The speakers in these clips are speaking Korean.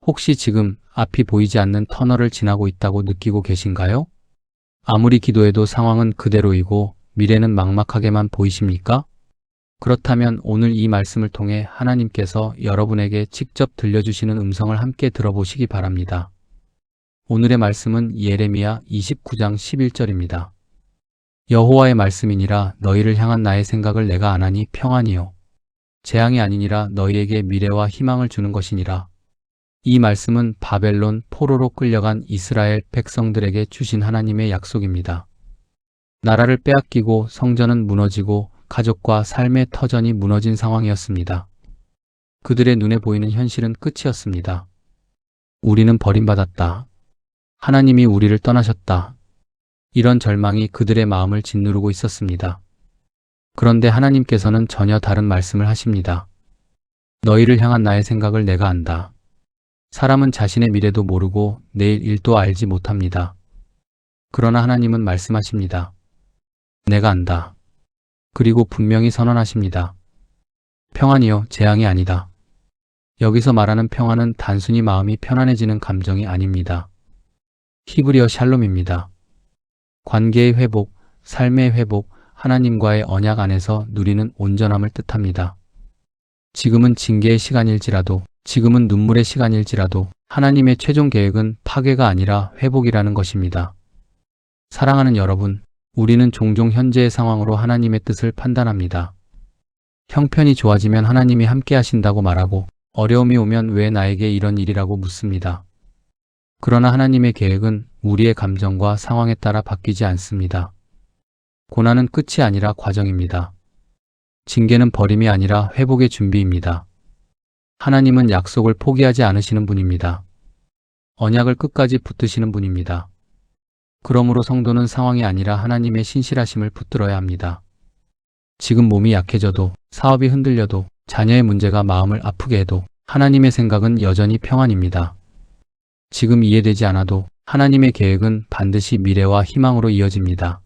혹시 지금 앞이 보이지 않는 터널을 지나고 있다고 느끼고 계신가요? 아무리 기도해도 상황은 그대로이고 미래는 막막하게만 보이십니까? 그렇다면 오늘 이 말씀을 통해 하나님께서 여러분에게 직접 들려주시는 음성을 함께 들어보시기 바랍니다. 오늘의 말씀은 예레미야 29장 11절입니다. 여호와의 말씀이니라 너희를 향한 나의 생각을 내가 아나니 평안이요 재앙이 아니니라 너희에게 미래와 희망을 주는 것이니라. 이 말씀은 바벨론 포로로 끌려간 이스라엘 백성들에게 주신 하나님의 약속입니다. 나라를 빼앗기고 성전은 무너지고 가족과 삶의 터전이 무너진 상황이었습니다. 그들의 눈에 보이는 현실은 끝이었습니다. 우리는 버림받았다. 하나님이 우리를 떠나셨다. 이런 절망이 그들의 마음을 짓누르고 있었습니다. 그런데 하나님께서는 전혀 다른 말씀을 하십니다. 너희를 향한 나의 생각을 내가 안다. 사람은 자신의 미래도 모르고 내일 일도 알지 못합니다. 그러나 하나님은 말씀하십니다. 내가 안다. 그리고 분명히 선언하십니다. 평안이요, 재앙이 아니다. 여기서 말하는 평안은 단순히 마음이 편안해지는 감정이 아닙니다. 히브리어 샬롬입니다. 관계의 회복, 삶의 회복, 하나님과의 언약 안에서 누리는 온전함을 뜻합니다. 지금은 징계의 시간일지라도, 지금은 눈물의 시간일지라도 하나님의 최종 계획은 파괴가 아니라 회복이라는 것입니다. 사랑하는 여러분, 우리는 종종 현재의 상황으로 하나님의 뜻을 판단합니다. 형편이 좋아지면 하나님이 함께 하신다고 말하고 어려움이 오면 왜 나에게 이런 일이라고 묻습니다. 그러나 하나님의 계획은 우리의 감정과 상황에 따라 바뀌지 않습니다. 고난은 끝이 아니라 과정입니다. 징계는 버림이 아니라 회복의 준비입니다. 하나님은 약속을 포기하지 않으시는 분입니다. 언약을 끝까지 붙드시는 분입니다. 그러므로 성도는 상황이 아니라 하나님의 신실하심을 붙들어야 합니다. 지금 몸이 약해져도, 사업이 흔들려도, 자녀의 문제가 마음을 아프게 해도 하나님의 생각은 여전히 평안입니다. 지금 이해되지 않아도 하나님의 계획은 반드시 미래와 희망으로 이어집니다.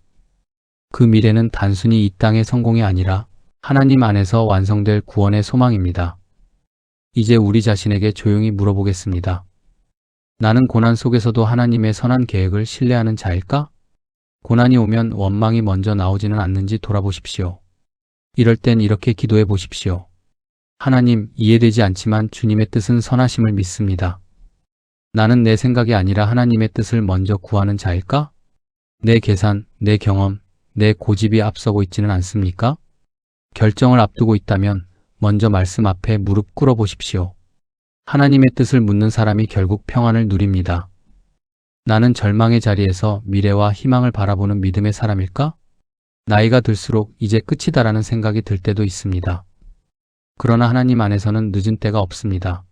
그 미래는 단순히 이 땅의 성공이 아니라 하나님 안에서 완성될 구원의 소망입니다. 이제 우리 자신에게 조용히 물어보겠습니다. 나는 고난 속에서도 하나님의 선한 계획을 신뢰하는 자일까? 고난이 오면 원망이 먼저 나오지는 않는지 돌아보십시오. 이럴 땐 이렇게 기도해 보십시오. 하나님, 이해되지 않지만 주님의 뜻은 선하심을 믿습니다. 나는 내 생각이 아니라 하나님의 뜻을 먼저 구하는 자일까? 내 계산, 내 경험, 내 고집이 앞서고 있지는 않습니까? 결정을 앞두고 있다면 먼저 말씀 앞에 무릎 꿇어 보십시오. 하나님의 뜻을 묻는 사람이 결국 평안을 누립니다. 나는 절망의 자리에서 미래와 희망을 바라보는 믿음의 사람일까? 나이가 들수록 이제 끝이다라는 생각이 들 때도 있습니다. 그러나 하나님 안에서는 늦은 때가 없습니다.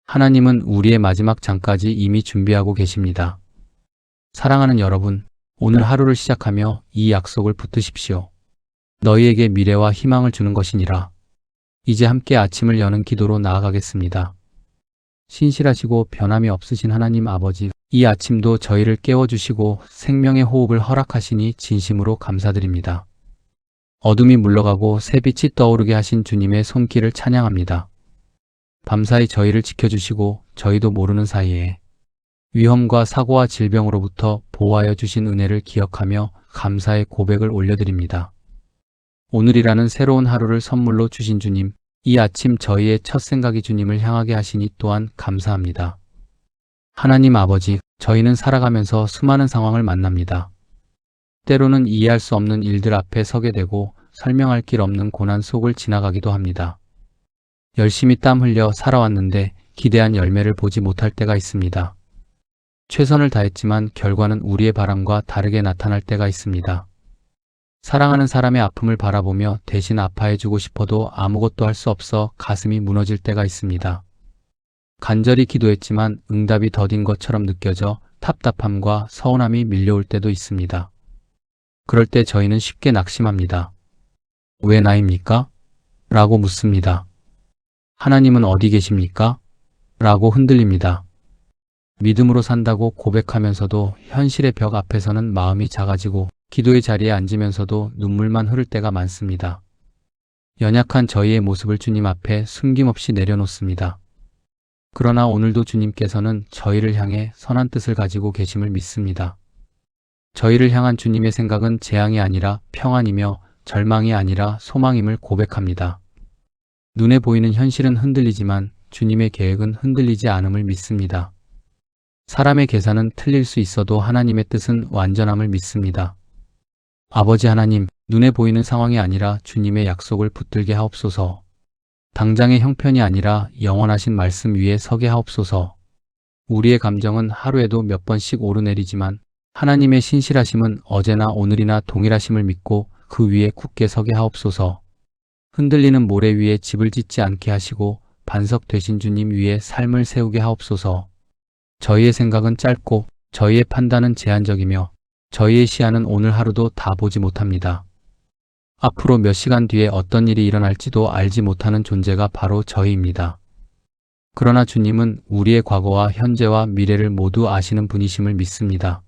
하나님은 우리의 마지막 장까지 이미 준비하고 계십니다. 사랑하는 여러분, 오늘 하루를 시작하며 이 약속을 붙드십시오. 너희에게 미래와 희망을 주는 것이니라. 이제 함께 아침을 여는 기도로 나아가겠습니다. 신실하시고 변함이 없으신 하나님 아버지, 이 아침도 저희를 깨워주시고 생명의 호흡을 허락하시니 진심으로 감사드립니다. 어둠이 물러가고 새빛이 떠오르게 하신 주님의 손길을 찬양합니다. 밤사이 저희를 지켜주시고 저희도 모르는 사이에 위험과 사고와 질병으로부터 보호하여 주신 은혜를 기억하며 감사의 고백을 올려드립니다. 오늘이라는 새로운 하루를 선물로 주신 주님, 이 아침 저희의 첫 생각이 주님을 향하게 하시니 또한 감사합니다. 하나님 아버지, 저희는 살아가면서 수많은 상황을 만납니다. 때로는 이해할 수 없는 일들 앞에 서게 되고 설명할 길 없는 고난 속을 지나가기도 합니다. 열심히 땀 흘려 살아왔는데 기대한 열매를 보지 못할 때가 있습니다. 최선을 다했지만 결과는 우리의 바람과 다르게 나타날 때가 있습니다. 사랑하는 사람의 아픔을 바라보며 대신 아파해주고 싶어도 아무것도 할 수 없어 가슴이 무너질 때가 있습니다. 간절히 기도했지만 응답이 더딘 것처럼 느껴져 답답함과 서운함이 밀려올 때도 있습니다. 그럴 때 저희는 쉽게 낙심합니다. 왜 나입니까? 라고 묻습니다. 하나님은 어디 계십니까? 라고 흔들립니다. 믿음으로 산다고 고백하면서도 현실의 벽 앞에서는 마음이 작아지고 기도의 자리에 앉으면서도 눈물만 흐를 때가 많습니다. 연약한 저희의 모습을 주님 앞에 숨김없이 내려놓습니다. 그러나 오늘도 주님께서는 저희를 향해 선한 뜻을 가지고 계심을 믿습니다. 저희를 향한 주님의 생각은 재앙이 아니라 평안이며 절망이 아니라 소망임을 고백합니다. 눈에 보이는 현실은 흔들리지만 주님의 계획은 흔들리지 않음을 믿습니다. 사람의 계산은 틀릴 수 있어도 하나님의 뜻은 완전함을 믿습니다. 아버지 하나님, 눈에 보이는 상황이 아니라 주님의 약속을 붙들게 하옵소서. 당장의 형편이 아니라 영원하신 말씀 위에 서게 하옵소서. 우리의 감정은 하루에도 몇 번씩 오르내리지만 하나님의 신실하심은 어제나 오늘이나 동일하심을 믿고 그 위에 굳게 서게 하옵소서. 흔들리는 모래 위에 집을 짓지 않게 하시고 반석 되신 주님 위에 삶을 세우게 하옵소서. 저희의 생각은 짧고 저희의 판단은 제한적이며 저희의 시야는 오늘 하루도 다 보지 못합니다. 앞으로 몇 시간 뒤에 어떤 일이 일어날지도 알지 못하는 존재가 바로 저희입니다. 그러나 주님은 우리의 과거와 현재와 미래를 모두 아시는 분이심을 믿습니다.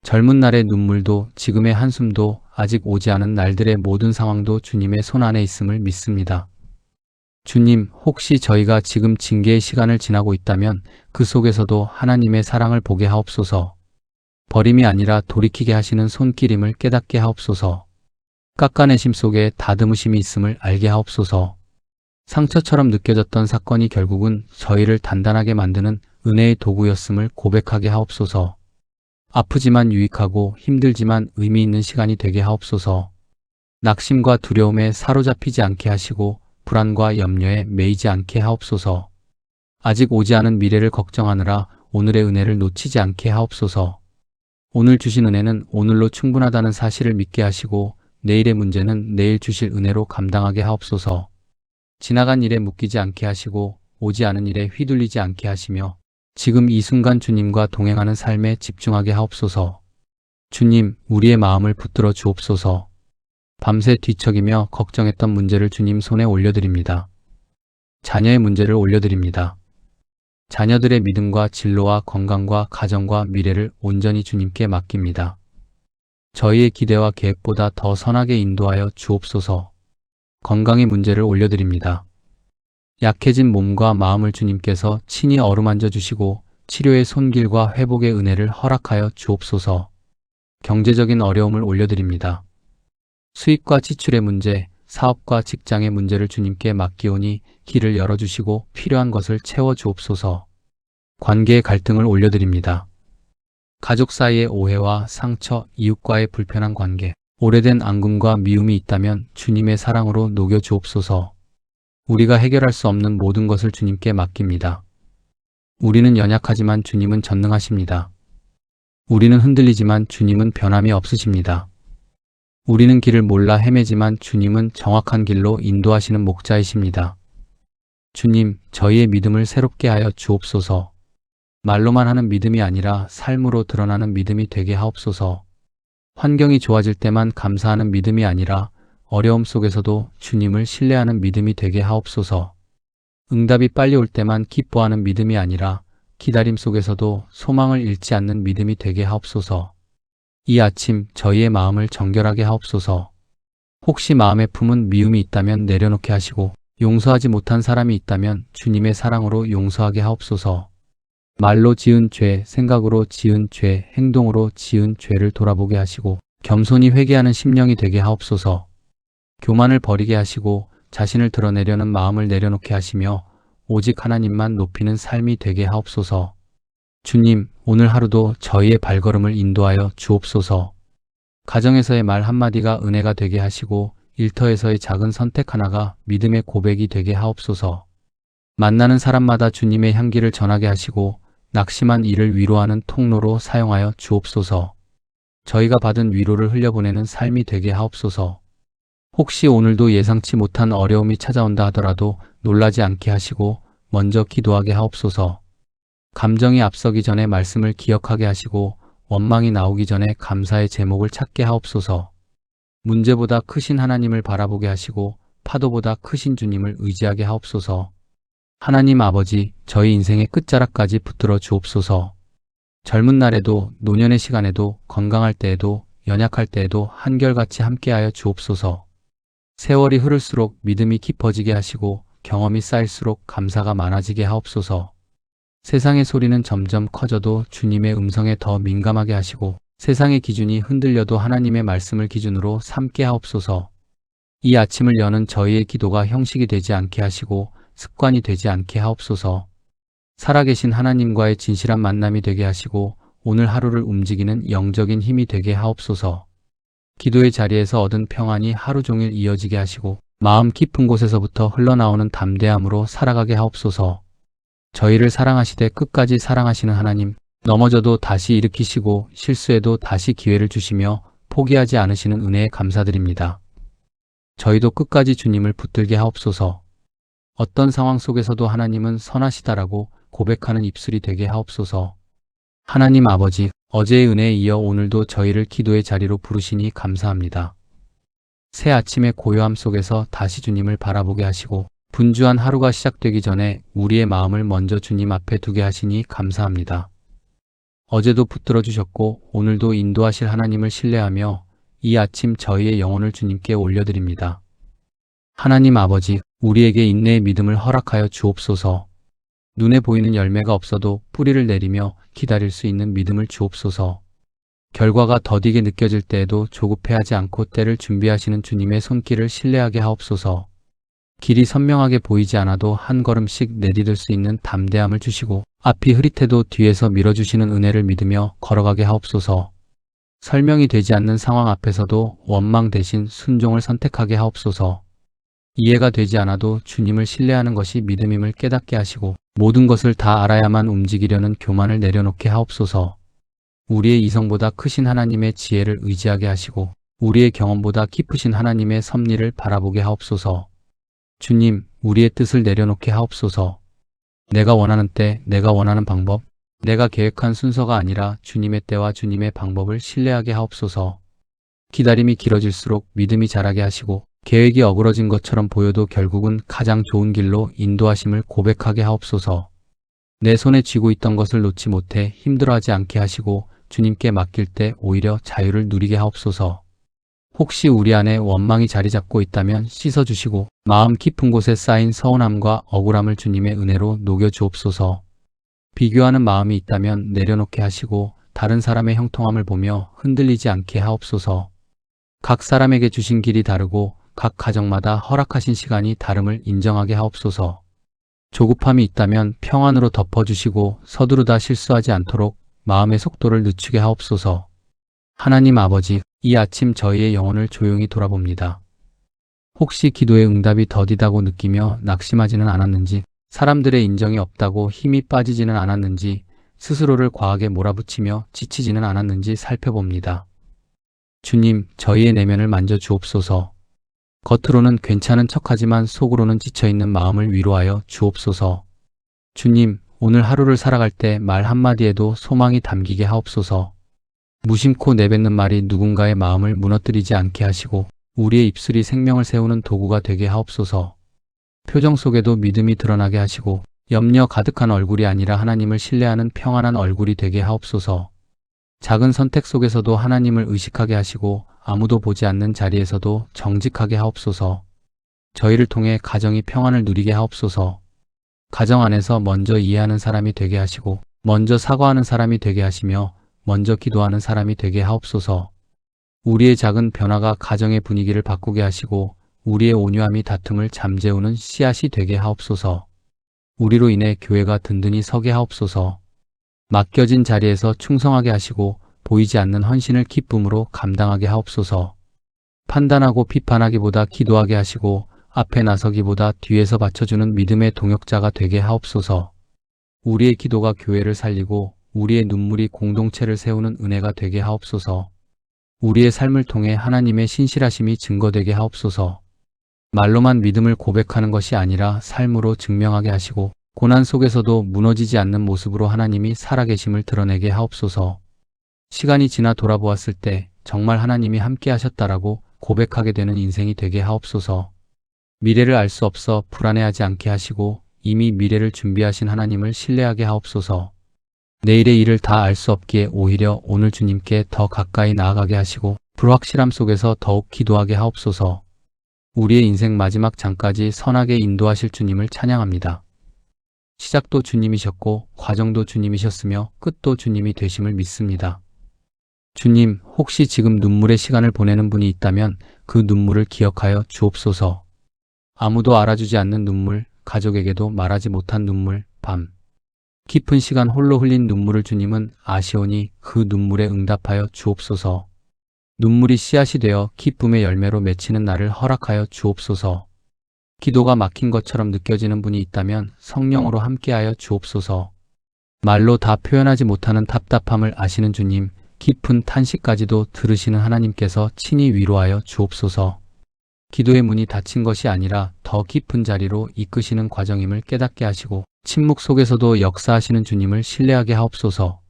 젊은 날의 눈물도 지금의 한숨도 아직 오지 않은 날들의 모든 상황도 주님의 손 안에 있음을 믿습니다. 주님, 혹시 저희가 지금 징계의 시간을 지나고 있다면 그 속에서도 하나님의 사랑을 보게 하옵소서. 버림이 아니라 돌이키게 하시는 손길임을 깨닫게 하옵소서. 깎아내심 속에 다듬으심이 있음을 알게 하옵소서. 상처처럼 느껴졌던 사건이 결국은 저희를 단단하게 만드는 은혜의 도구였음을 고백하게 하옵소서. 아프지만 유익하고 힘들지만 의미 있는 시간이 되게 하옵소서. 낙심과 두려움에 사로잡히지 않게 하시고 불안과 염려에 매이지 않게 하옵소서. 아직 오지 않은 미래를 걱정하느라 오늘의 은혜를 놓치지 않게 하옵소서. 오늘 주신 은혜는 오늘로 충분하다는 사실을 믿게 하시고 내일의 문제는 내일 주실 은혜로 감당하게 하옵소서. 지나간 일에 묶이지 않게 하시고 오지 않은 일에 휘둘리지 않게 하시며 지금 이 순간 주님과 동행하는 삶에 집중하게 하옵소서. 주님, 우리의 마음을 붙들어 주옵소서. 밤새 뒤척이며 걱정했던 문제를 주님 손에 올려드립니다. 자녀의 문제를 올려드립니다. 자녀들의 믿음과 진로와 건강과 가정과 미래를 온전히 주님께 맡깁니다. 저희의 기대와 계획보다 더 선하게 인도하여 주옵소서. 건강의 문제를 올려드립니다. 약해진 몸과 마음을 주님께서 친히 어루만져 주시고 치료의 손길과 회복의 은혜를 허락하여 주옵소서. 경제적인 어려움을 올려드립니다. 수입과 지출의 문제, 사업과 직장의 문제를 주님께 맡기오니 길을 열어주시고 필요한 것을 채워주옵소서. 관계의 갈등을 올려드립니다. 가족 사이의 오해와 상처, 이웃과의 불편한 관계, 오래된 앙금과 미움이 있다면 주님의 사랑으로 녹여주옵소서. 우리가 해결할 수 없는 모든 것을 주님께 맡깁니다. 우리는 연약하지만 주님은 전능하십니다. 우리는 흔들리지만 주님은 변함이 없으십니다. 우리는 길을 몰라 헤매지만 주님은 정확한 길로 인도하시는 목자이십니다. 주님, 저희의 믿음을 새롭게 하여 주옵소서. 말로만 하는 믿음이 아니라 삶으로 드러나는 믿음이 되게 하옵소서. 환경이 좋아질 때만 감사하는 믿음이 아니라 어려움 속에서도 주님을 신뢰하는 믿음이 되게 하옵소서. 응답이 빨리 올 때만 기뻐하는 믿음이 아니라 기다림 속에서도 소망을 잃지 않는 믿음이 되게 하옵소서. 이 아침 저희의 마음을 정결하게 하옵소서. 혹시 마음에 품은 미움이 있다면 내려놓게 하시고 용서하지 못한 사람이 있다면 주님의 사랑으로 용서하게 하옵소서. 말로 지은 죄, 생각으로 지은 죄, 행동으로 지은 죄를 돌아보게 하시고 겸손히 회개하는 심령이 되게 하옵소서. 교만을 버리게 하시고 자신을 드러내려는 마음을 내려놓게 하시며 오직 하나님만 높이는 삶이 되게 하옵소서. 주님, 오늘 하루도 저희의 발걸음을 인도하여 주옵소서. 가정에서의 말 한마디가 은혜가 되게 하시고 일터에서의 작은 선택 하나가 믿음의 고백이 되게 하옵소서. 만나는 사람마다 주님의 향기를 전하게 하시고 낙심한 이를 위로하는 통로로 사용하여 주옵소서. 저희가 받은 위로를 흘려보내는 삶이 되게 하옵소서. 혹시 오늘도 예상치 못한 어려움이 찾아온다 하더라도 놀라지 않게 하시고 먼저 기도하게 하옵소서. 감정이 앞서기 전에 말씀을 기억하게 하시고 원망이 나오기 전에 감사의 제목을 찾게 하옵소서. 문제보다 크신 하나님을 바라보게 하시고 파도보다 크신 주님을 의지하게 하옵소서. 하나님 아버지, 저희 인생의 끝자락까지 붙들어 주옵소서. 젊은 날에도 노년의 시간에도 건강할 때에도 연약할 때에도 한결같이 함께하여 주옵소서. 세월이 흐를수록 믿음이 깊어지게 하시고 경험이 쌓일수록 감사가 많아지게 하옵소서. 세상의 소리는 점점 커져도 주님의 음성에 더 민감하게 하시고 세상의 기준이 흔들려도 하나님의 말씀을 기준으로 삼게 하옵소서. 이 아침을 여는 저희의 기도가 형식이 되지 않게 하시고 습관이 되지 않게 하옵소서. 살아계신 하나님과의 진실한 만남이 되게 하시고 오늘 하루를 움직이는 영적인 힘이 되게 하옵소서. 기도의 자리에서 얻은 평안이 하루 종일 이어지게 하시고 마음 깊은 곳에서부터 흘러나오는 담대함으로 살아가게 하옵소서. 저희를 사랑하시되 끝까지 사랑하시는 하나님, 넘어져도 다시 일으키시고 실수해도 다시 기회를 주시며 포기하지 않으시는 은혜에 감사드립니다. 저희도 끝까지 주님을 붙들게 하옵소서. 어떤 상황 속에서도 하나님은 선하시다라고 고백하는 입술이 되게 하옵소서. 하나님 아버지, 어제의 은혜에 이어 오늘도 저희를 기도의 자리로 부르시니 감사합니다. 새 아침의 고요함 속에서 다시 주님을 바라보게 하시고 분주한 하루가 시작되기 전에 우리의 마음을 먼저 주님 앞에 두게 하시니 감사합니다. 어제도 붙들어 주셨고 오늘도 인도하실 하나님을 신뢰하며 이 아침 저희의 영혼을 주님께 올려드립니다. 하나님 아버지, 우리에게 인내의 믿음을 허락하여 주옵소서. 눈에 보이는 열매가 없어도 뿌리를 내리며 기다릴 수 있는 믿음을 주옵소서. 결과가 더디게 느껴질 때에도 조급해하지 않고 때를 준비하시는 주님의 손길을 신뢰하게 하옵소서. 길이 선명하게 보이지 않아도 한 걸음씩 내디딜 수 있는 담대함을 주시고 앞이 흐릿해도 뒤에서 밀어주시는 은혜를 믿으며 걸어가게 하옵소서. 설명이 되지 않는 상황 앞에서도 원망 대신 순종을 선택하게 하옵소서. 이해가 되지 않아도 주님을 신뢰하는 것이 믿음임을 깨닫게 하시고 모든 것을 다 알아야만 움직이려는 교만을 내려놓게 하옵소서. 우리의 이성보다 크신 하나님의 지혜를 의지하게 하시고 우리의 경험보다 깊으신 하나님의 섭리를 바라보게 하옵소서. 주님, 우리의 뜻을 내려놓게 하옵소서. 내가 원하는 때, 내가 원하는 방법, 내가 계획한 순서가 아니라 주님의 때와 주님의 방법을 신뢰하게 하옵소서. 기다림이 길어질수록 믿음이 자라게 하시고 계획이 어그러진 것처럼 보여도 결국은 가장 좋은 길로 인도하심을 고백하게 하옵소서. 내 손에 쥐고 있던 것을 놓지 못해 힘들어하지 않게 하시고 주님께 맡길 때 오히려 자유를 누리게 하옵소서. 혹시 우리 안에 원망이 자리 잡고 있다면 씻어주시고 마음 깊은 곳에 쌓인 서운함과 억울함을 주님의 은혜로 녹여주옵소서. 비교하는 마음이 있다면 내려놓게 하시고 다른 사람의 형통함을 보며 흔들리지 않게 하옵소서. 각 사람에게 주신 길이 다르고 각 가정마다 허락하신 시간이 다름을 인정하게 하옵소서. 조급함이 있다면 평안으로 덮어주시고 서두르다 실수하지 않도록 마음의 속도를 늦추게 하옵소서. 하나님 아버지, 이 아침 저희의 영혼을 조용히 돌아봅니다. 혹시 기도의 응답이 더디다고 느끼며 낙심하지는 않았는지, 사람들의 인정이 없다고 힘이 빠지지는 않았는지, 스스로를 과하게 몰아붙이며 지치지는 않았는지 살펴봅니다. 주님, 저희의 내면을 만져 주옵소서. 겉으로는 괜찮은 척하지만 속으로는 지쳐있는 마음을 위로하여 주옵소서. 주님, 오늘 하루를 살아갈 때 말 한마디에도 소망이 담기게 하옵소서. 무심코 내뱉는 말이 누군가의 마음을 무너뜨리지 않게 하시고 우리의 입술이 생명을 세우는 도구가 되게 하옵소서. 표정 속에도 믿음이 드러나게 하시고 염려 가득한 얼굴이 아니라 하나님을 신뢰하는 평안한 얼굴이 되게 하옵소서. 작은 선택 속에서도 하나님을 의식하게 하시고 아무도 보지 않는 자리에서도 정직하게 하옵소서. 저희를 통해 가정이 평안을 누리게 하옵소서. 가정 안에서 먼저 이해하는 사람이 되게 하시고 먼저 사과하는 사람이 되게 하시며 먼저 기도하는 사람이 되게 하옵소서. 우리의 작은 변화가 가정의 분위기를 바꾸게 하시고 우리의 온유함이 다툼을 잠재우는 씨앗이 되게 하옵소서. 우리로 인해 교회가 든든히 서게 하옵소서. 맡겨진 자리에서 충성하게 하시고 보이지 않는 헌신을 기쁨으로 감당하게 하옵소서. 판단하고 비판하기보다 기도하게 하시고 앞에 나서기보다 뒤에서 받쳐주는 믿음의 동역자가 되게 하옵소서. 우리의 기도가 교회를 살리고 우리의 눈물이 공동체를 세우는 은혜가 되게 하옵소서. 우리의 삶을 통해 하나님의 신실하심이 증거되게 하옵소서. 말로만 믿음을 고백하는 것이 아니라 삶으로 증명하게 하시고 고난 속에서도 무너지지 않는 모습으로 하나님이 살아계심을 드러내게 하옵소서. 시간이 지나 돌아보았을 때 정말 하나님이 함께 하셨다라고 고백하게 되는 인생이 되게 하옵소서. 미래를 알 수 없어 불안해하지 않게 하시고 이미 미래를 준비하신 하나님을 신뢰하게 하옵소서. 내일의 일을 다 알 수 없기에 오히려 오늘 주님께 더 가까이 나아가게 하시고 불확실함 속에서 더욱 기도하게 하옵소서. 우리의 인생 마지막 장까지 선하게 인도하실 주님을 찬양합니다. 시작도 주님이셨고 과정도 주님이셨으며 끝도 주님이 되심을 믿습니다. 주님, 혹시 지금 눈물의 시간을 보내는 분이 있다면 그 눈물을 기억하여 주옵소서. 아무도 알아주지 않는 눈물, 가족에게도 말하지 못한 눈물, 밤. 깊은 시간 홀로 흘린 눈물을 주님은 아시오니 그 눈물에 응답하여 주옵소서. 눈물이 씨앗이 되어 기쁨의 열매로 맺히는 날을 허락하여 주옵소서. 기도가 막힌 것처럼 느껴지는 분이 있다면 성령으로 함께하여 주옵소서. 말로 다 표현하지 못하는 답답함을 아시는 주님, 깊은 탄식까지도 들으시는 하나님께서 친히 위로하여 주옵소서. 기도의 문이 닫힌 것이 아니라 더 깊은 자리로 이끄시는 과정임을 깨닫게 하시고 침묵 속에서도 역사하시는 주님을 신뢰하게 하옵소서.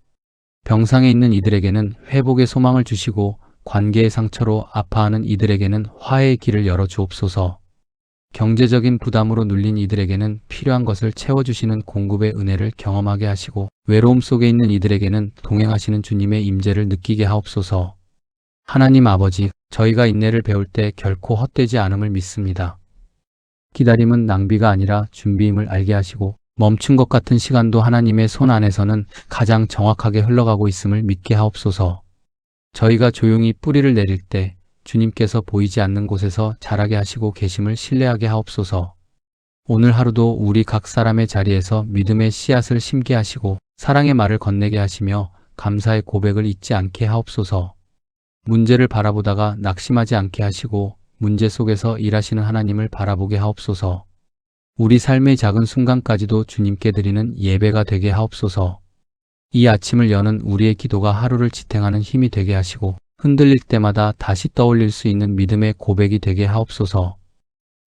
병상에 있는 이들에게는 회복의 소망을 주시고 관계의 상처로 아파하는 이들에게는 화해의 길을 열어 주옵소서. 경제적인 부담으로 눌린 이들에게는 필요한 것을 채워주시는 공급의 은혜를 경험하게 하시고 외로움 속에 있는 이들에게는 동행하시는 주님의 임재를 느끼게 하옵소서. 하나님 아버지, 저희가 인내를 배울 때 결코 헛되지 않음을 믿습니다. 기다림은 낭비가 아니라 준비임을 알게 하시고 멈춘 것 같은 시간도 하나님의 손 안에서는 가장 정확하게 흘러가고 있음을 믿게 하옵소서. 저희가 조용히 뿌리를 내릴 때 주님께서 보이지 않는 곳에서 자라게 하시고 계심을 신뢰하게 하옵소서. 오늘 하루도 우리 각 사람의 자리에서 믿음의 씨앗을 심게 하시고 사랑의 말을 건네게 하시며 감사의 고백을 잊지 않게 하옵소서. 문제를 바라보다가 낙심하지 않게 하시고 문제 속에서 일하시는 하나님을 바라보게 하옵소서. 우리 삶의 작은 순간까지도 주님께 드리는 예배가 되게 하옵소서. 이 아침을 여는 우리의 기도가 하루를 지탱하는 힘이 되게 하시고 흔들릴 때마다 다시 떠올릴 수 있는 믿음의 고백이 되게 하옵소서.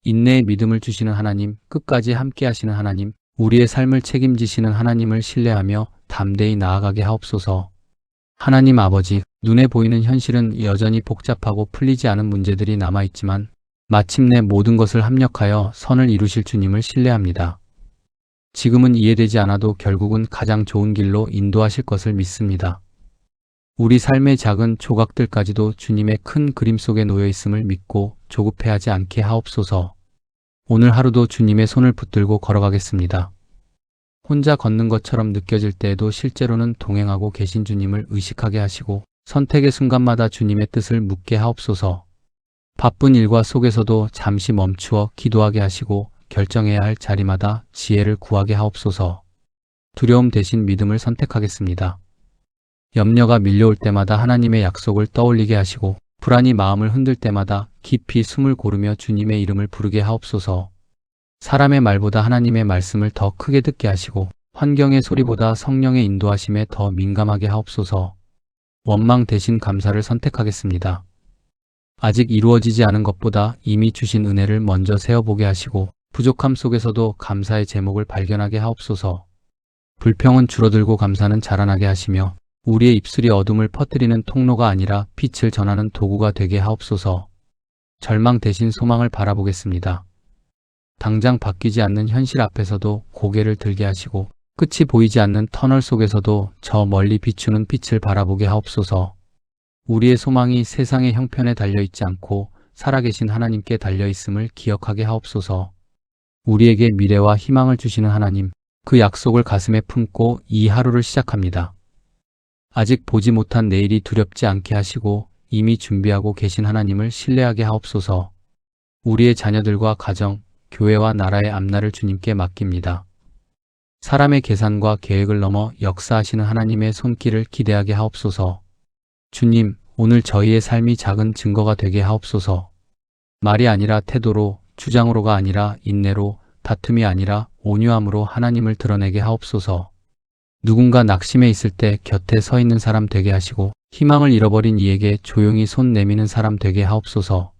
인내의 믿음을 주시는 하나님, 끝까지 함께 하시는 하나님, 우리의 삶을 책임지시는 하나님을 신뢰하며 담대히 나아가게 하옵소서. 하나님 아버지, 눈에 보이는 현실은 여전히 복잡하고 풀리지 않은 문제들이 남아있지만 마침내 모든 것을 합력하여 선을 이루실 주님을 신뢰합니다. 지금은 이해되지 않아도 결국은 가장 좋은 길로 인도하실 것을 믿습니다. 우리 삶의 작은 조각들까지도 주님의 큰 그림 속에 놓여 있음을 믿고 조급해하지 않게 하옵소서. 오늘 하루도 주님의 손을 붙들고 걸어가겠습니다. 혼자 걷는 것처럼 느껴질 때에도 실제로는 동행하고 계신 주님을 의식하게 하시고 선택의 순간마다 주님의 뜻을 묻게 하옵소서. 바쁜 일과 속에서도 잠시 멈추어 기도하게 하시고 결정해야 할 자리마다 지혜를 구하게 하옵소서. 두려움 대신 믿음을 선택하겠습니다. 염려가 밀려올 때마다 하나님의 약속을 떠올리게 하시고 불안이 마음을 흔들 때마다 깊이 숨을 고르며 주님의 이름을 부르게 하옵소서. 사람의 말보다 하나님의 말씀을 더 크게 듣게 하시고 환경의 소리보다 성령의 인도하심에 더 민감하게 하옵소서. 원망 대신 감사를 선택하겠습니다. 아직 이루어지지 않은 것보다 이미 주신 은혜를 먼저 세어보게 하시고 부족함 속에서도 감사의 제목을 발견하게 하옵소서. 불평은 줄어들고 감사는 자라나게 하시며 우리의 입술이 어둠을 퍼뜨리는 통로가 아니라 빛을 전하는 도구가 되게 하옵소서. 절망 대신 소망을 바라보겠습니다. 당장 바뀌지 않는 현실 앞에서도 고개를 들게 하시고 끝이 보이지 않는 터널 속에서도 저 멀리 비추는 빛을 바라보게 하옵소서. 우리의 소망이 세상의 형편에 달려있지 않고 살아계신 하나님께 달려있음을 기억하게 하옵소서. 우리에게 미래와 희망을 주시는 하나님, 그 약속을 가슴에 품고 이 하루를 시작합니다. 아직 보지 못한 내일이 두렵지 않게 하시고 이미 준비하고 계신 하나님을 신뢰하게 하옵소서. 우리의 자녀들과 가정, 교회와 나라의 앞날을 주님께 맡깁니다. 사람의 계산과 계획을 넘어 역사하시는 하나님의 손길을 기대하게 하옵소서. 주님, 오늘 저희의 삶이 작은 증거가 되게 하옵소서. 말이 아니라 태도로, 주장으로가 아니라 인내로, 다툼이 아니라 온유함으로 하나님을 드러내게 하옵소서. 누군가 낙심해 있을 때 곁에 서 있는 사람 되게 하시고 희망을 잃어버린 이에게 조용히 손 내미는 사람 되게 하옵소서.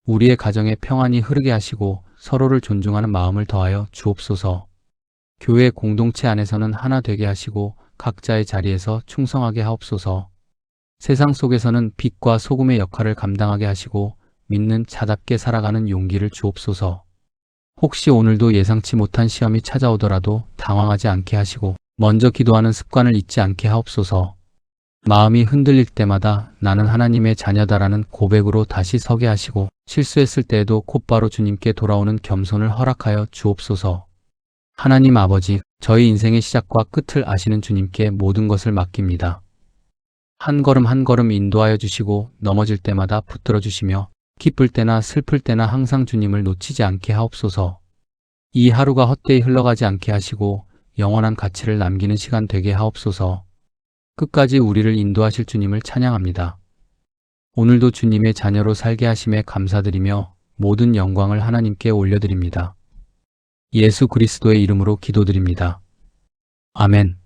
우리의 가정에 평안이 흐르게 하시고 서로를 존중하는 마음을 더하여 주옵소서. 교회 공동체 안에서는 하나 되게 하시고 각자의 자리에서 충성하게 하옵소서. 세상 속에서는 빛과 소금의 역할을 감당하게 하시고 믿는 자답게 살아가는 용기를 주옵소서. 혹시 오늘도 예상치 못한 시험이 찾아오더라도 당황하지 않게 하시고 먼저 기도하는 습관을 잊지 않게 하옵소서. 마음이 흔들릴 때마다 나는 하나님의 자녀다라는 고백으로 다시 서게 하시고 실수했을 때에도 곧바로 주님께 돌아오는 겸손을 허락하여 주옵소서. 하나님 아버지, 저희 인생의 시작과 끝을 아시는 주님께 모든 것을 맡깁니다. 한 걸음 한 걸음 인도하여 주시고 넘어질 때마다 붙들어 주시며 기쁠 때나 슬플 때나 항상 주님을 놓치지 않게 하옵소서. 이 하루가 헛되이 흘러가지 않게 하시고 영원한 가치를 남기는 시간 되게 하옵소서. 끝까지 우리를 인도하실 주님을 찬양합니다. 오늘도 주님의 자녀로 살게 하심에 감사드리며 모든 영광을 하나님께 올려드립니다. 예수 그리스도의 이름으로 기도드립니다. 아멘.